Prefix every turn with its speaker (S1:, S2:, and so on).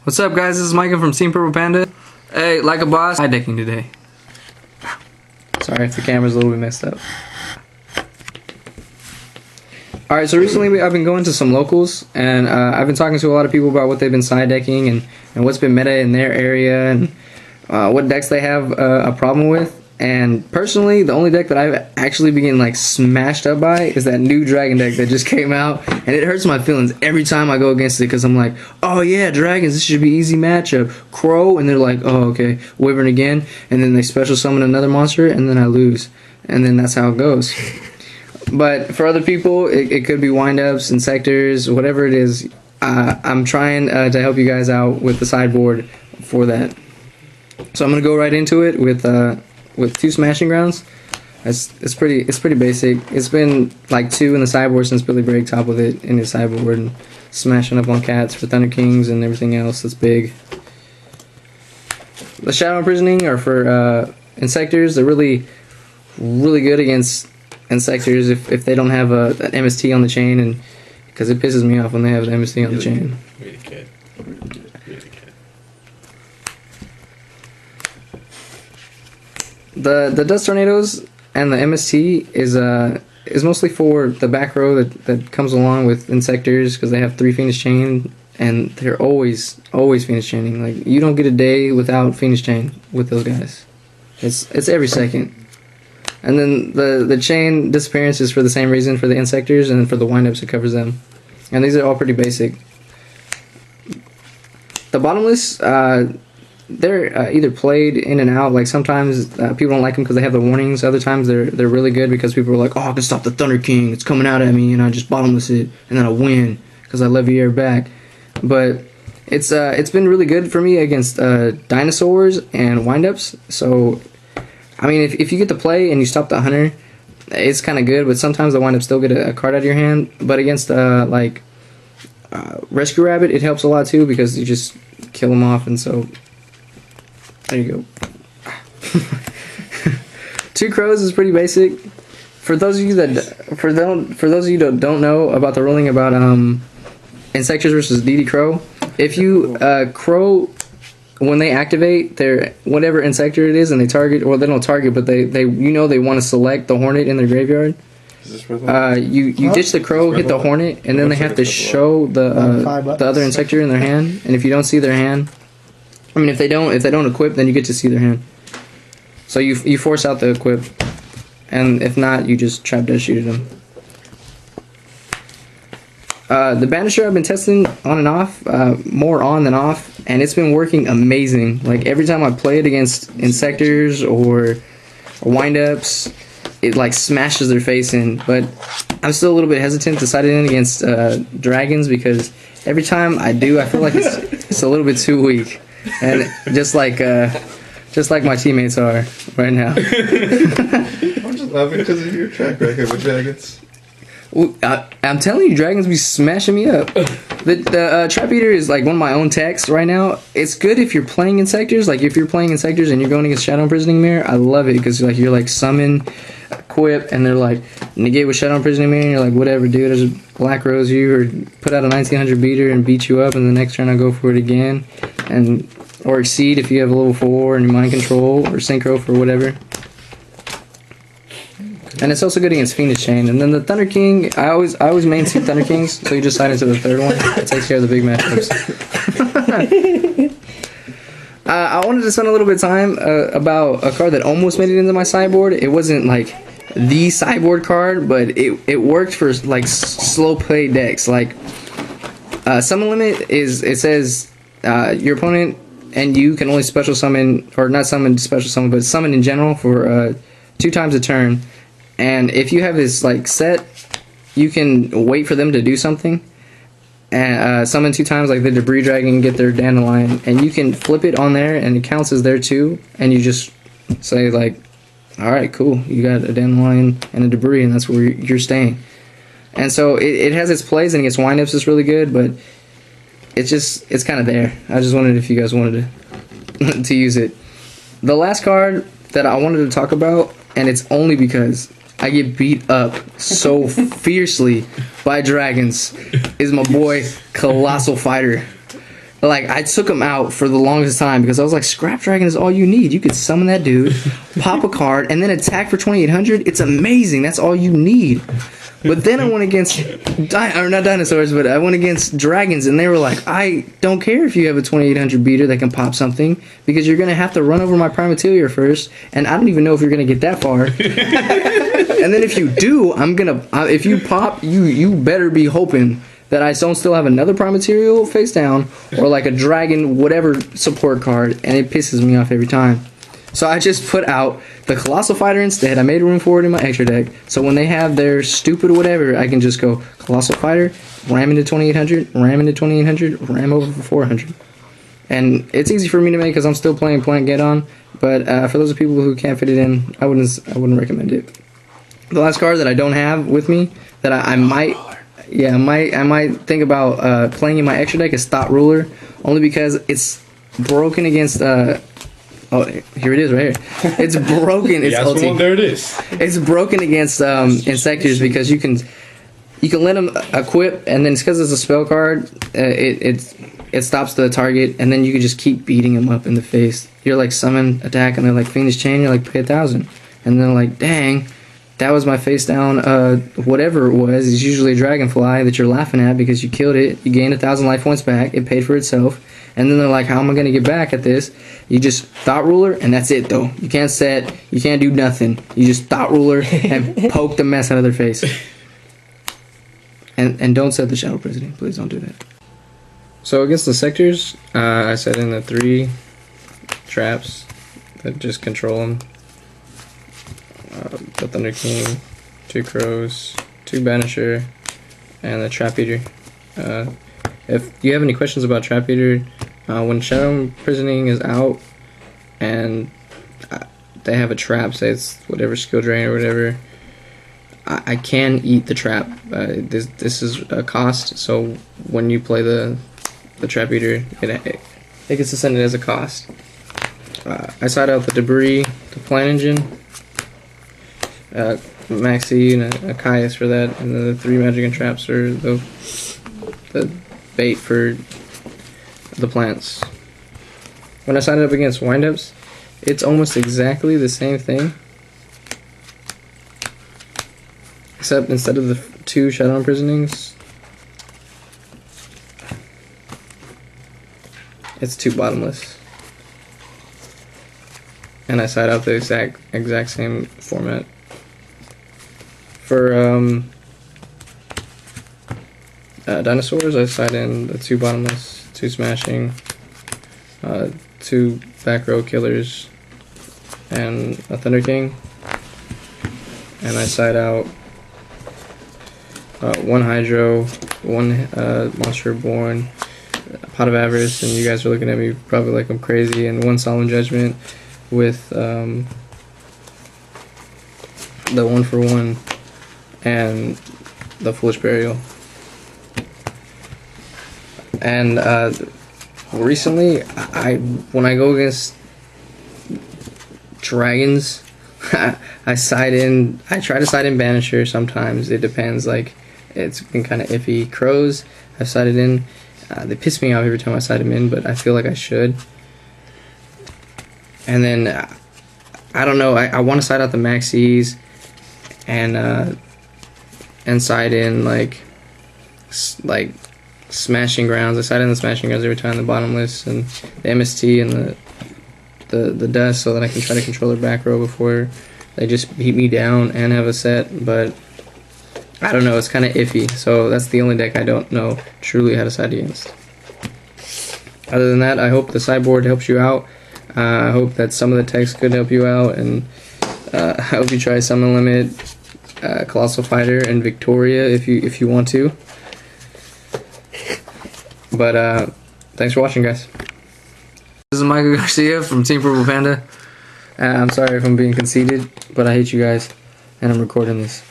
S1: What's up, guys? This is Micah from Team Purple Panda. Hey, like a boss, sidecking today. Sorry if the camera's a little bit messed up. Alright, so recently I've been going to some locals, and I've been talking to a lot of people about what they've been sidecking and what's been meta in their area and what decks they have a problem with. And personally, the only deck that I've actually been getting like smashed up by is that new dragon deck that just came out, and it hurts my feelings every time I go against it because I'm like, oh yeah, dragons, this should be easy matchup. Crow, and they're like, oh okay, Wyvern again, and then they special summon another monster, and then I lose, and then that's how it goes. But for other people, it could be windups and sectors, whatever it is. I'm trying to help you guys out with the sideboard for that. So I'm gonna go right into it with 2 smashing grounds. It's pretty basic. It's been like 2 in the sideboard since Billy Bragg top with it in his sideboard and smashing up on cats for Thunder Kings and everything else that's big. The Shadow Imprisoning are for Insectors. They're really good against Insectors if they don't have an MST on the chain, and because it pisses me off when they have an MST on the chain.
S2: Really good.
S1: The Dust Tornadoes and the MST is mostly for the back row that comes along with Insectors, because they have 3 Phoenix Chain and they're always Phoenix Chaining. Like, you don't get a day without Phoenix Chain with those guys. It's every second. And then the chain disappearance is for the same reason for the Insectors, and then for the windups it covers them. And these are all pretty basic. The bottomless, they're either played in and out. Like, sometimes people don't like them because they have the warnings. Other times they're really good because people are like, oh, I can stop the Thunder King, it's coming out at me, and I just bottomless it, and then I win because I levy air back. But it's been really good for me against dinosaurs and windups. So I mean, if you get to play and you stop the hunter, it's kind of good. But sometimes the windups still get a card out of your hand. But against Rescue Rabbit, it helps a lot too, because you just kill them off. And so there you go. 2 crows is pretty basic. For those of you that don't know about the ruling about Insectors versus DD Crow, if you Crow, when they activate their whatever Insector it is and they target, or they don't target, but they want to select the Hornet in their graveyard. Is this you ditch the Crow, hit the Hornet, and then they have to show the other Insector in their hand. And if you don't see their hand, I mean, if they don't equip, then you get to see their hand. So you force out the equip, and if not, you just trap dead shoot at them. The Banisher I've been testing on and off, more on than off, and it's been working amazing. Like, every time I play it against Insectors or windups, it like smashes their face in. But I'm still a little bit hesitant to side it in against dragons, because every time I do, I feel like it's a little bit too weak, and just like my teammates are right now.
S2: I'm just laughing because of your track record with dragons.
S1: Well, I'm telling you, dragons be smashing me up. The Trap Eater is like one of my own techs right now. It's good if you're playing Insectors. Like, if you're playing Insectors and you're going against Shadow Imprisoning Mirror, I love it, because you're like summon, equip, and they're like negate with Shadow Imprisoning Mirror, and you're like, whatever, dude, I just Black Rose you, or put out a 1900 beater and beat you up, and the next turn I go for it again, or exceed if you have a level 4 and you mind control, or synchro for whatever. And it's also good against Phoenix Chain. And then the Thunder King, I always main 2 Thunder Kings, so you just side into the 3rd one. It takes care of the big matchups. I wanted to spend a little bit of time about a card that almost made it into my sideboard. It wasn't like the sideboard card, but it worked for like slow play decks. Like, Summon Limit it says your opponent and you can only special summon, or not summon, special summon, but summon in general for 2 times a turn. And if you have this like set, you can wait for them to do something and summon 2 times, like the Debris Dragon, get their Dandelion, and you can flip it on there and it counts as there too, and you just say like, alright, cool, you got a Dandelion and a Debris, and that's where you're staying. And so it has its plays, and against windups it's really good, but it's kind of there. I just wondered if you guys wanted to use it. The last card that I wanted to talk about, and it's only because I get beat up so fiercely by dragons, is my boy Colossal Fighter. Like, I took him out for the longest time because I was like, Scrap Dragon is all you need. You could summon that dude, pop a card, and then attack for 2,800. It's amazing. That's all you need. But then I went against, not dinosaurs, but I went against dragons, and they were like, I don't care if you have a 2,800 beater that can pop something, because you're going to have to run over my Primatelia first, and I don't even know if you're going to get that far. And then if you do, if you pop, you better be hoping that I don't still have another Primaterial face down, or like a dragon, whatever support card, and it pisses me off every time. So I just put out the Colossal Fighter instead. I made room for it in my extra deck, so when they have their stupid whatever, I can just go Colossal Fighter, ram into 2,800, ram into 2,800, ram over for 400. And it's easy for me to make because I'm still playing Plant Get On, but for those people who can't fit it in, I wouldn't recommend it. The last card that I don't have with me, that I might think about playing in my extra deck is Thought Ruler, only because it's broken against oh, here it is right here. It's broken. It's
S2: there it is.
S1: It's broken against Insectors because you can let them equip, and then it's because it's a spell card. It stops the target, and then you can just keep beating them up in the face. You're like summon, attack, and they're like Fiendish Chain. You're like pay 1,000, and they're like, dang, that was my face down. Whatever it was, it's usually a dragonfly that you're laughing at because you killed it. You gained 1,000 life points back. It paid for itself. And then they're like, how am I going to get back at this? You just Thought Ruler, and that's it, though. You can't set, you can't do nothing. You just Thought Ruler and poke the mess out of their face. And don't set the Shadow Prisoning. Please don't do that. So against the Sectors, I set in the 3 traps that just control them. The Thunder King, 2 Crows, 2 Banisher, and the Trap Eater. If you have any questions about Trap Eater, when Shadow Prisoning is out and they have a trap, say it's whatever skill drain or whatever, I can eat the trap. This is a cost, so when you play the Trap Eater, it gets ascended as a cost. I side out the Debris, the Plant Engine, Maxi, and a Caius for that, and then the 3 Magic and Traps are the bait for the plants. When I side it up against windups, it's almost exactly the same thing, except instead of the 2 Shadow Imprisonings, it's 2 Bottomless. And I side out the exact same format. For dinosaurs, I side in the 2 Bottomless, 2 Smashing, 2 Back Row Killers, and a Thunder King. And I side out 1 Hydro, 1 Monster Born, Pot of Avarice, and you guys are looking at me probably like I'm crazy, and 1 Solemn Judgment with the 1-for-1 and the Foolish Burial. And recently, when I go against dragons, I try to side in Banisher sometimes. It depends, like, it's been kind of iffy. Crows, I've sided in. They piss me off every time I side them in, but I feel like I should. And then, I don't know, I want to side out the Maxis and side in, like Smashing Grounds. I side in the Smashing Grounds every time, the Bottomless and the MST and the Dust, so that I can try to control their back row before they just beat me down and have a set. But I don't know, it's kind of iffy, so that's the only deck I don't know truly how to side against. Other than that, I hope the sideboard helps you out. I hope that some of the text could help you out, and I hope you try Summon Limit, Colossal Fighter, and Victoria if you want to. But thanks for watching, guys. This is Micah Garcia from Team Purple Panda. I'm sorry if I'm being conceited, but I hate you guys, and I'm recording this.